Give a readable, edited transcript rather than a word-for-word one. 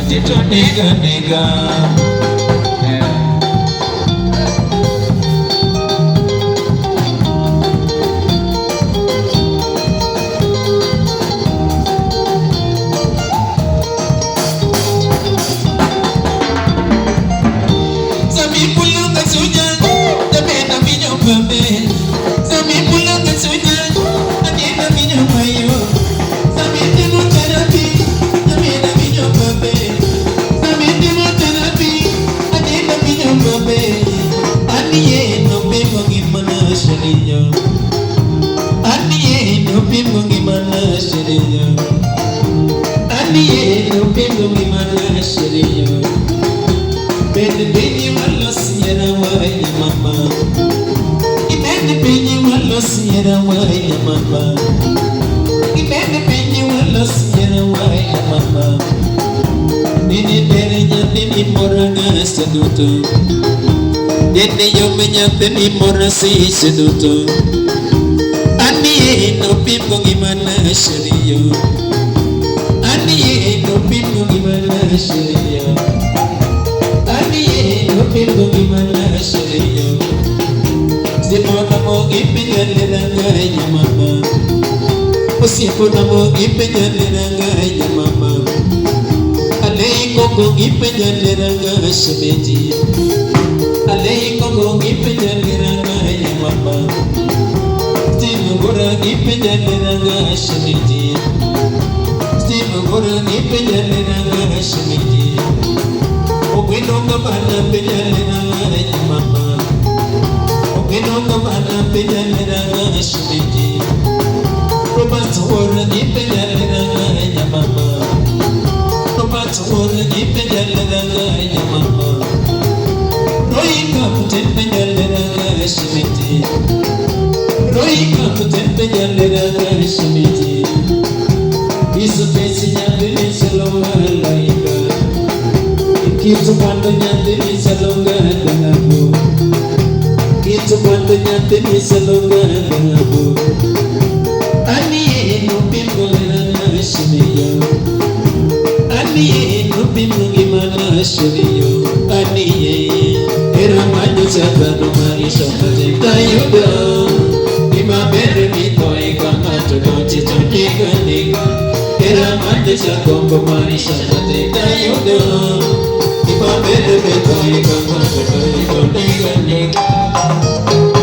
Tito nigga nigga. Dene yo menyate ni morasi seduto. Ani no pimbo gimana seriyo. Ani no pimbo gimana seriyo. Ani no pimbo gimana seriyo. Sipona mo ipinjale ranga ya mama. Sipona mo ipinjale ranga ya mama. Alei koko ipinjale ranga semeji. Alei koko ipinjale ranga ya mama. Stimu gora ipinjale ranga semeji. Stimu gora ipinjale ranga semeji. Ogwino ngabana pinjale ranga ya mama. Ogwino ngabana pinjale ranga semeji. Robato gora ipinjale ranga ya mama. Robato gora ipinjale ranga ya mama. Roika putempe nyalera shimiti. Roika putempe nyalera shimiti. Isu pesi nyandiri salonga laika. Kitu kwando nyandiri salonga dangabu. Kitu kwando nyandiri salonga dangabu. Ani no pimbo lera shimiyo. Ani no pimbo gimana shimiyo. Ani era maju sabano marisha katika yuda. Ima bere mitoi kama tukochi tunika nika. Era maju sakombo marisha katika yuda. Ima bere mitoi kama tukochi tunika nika.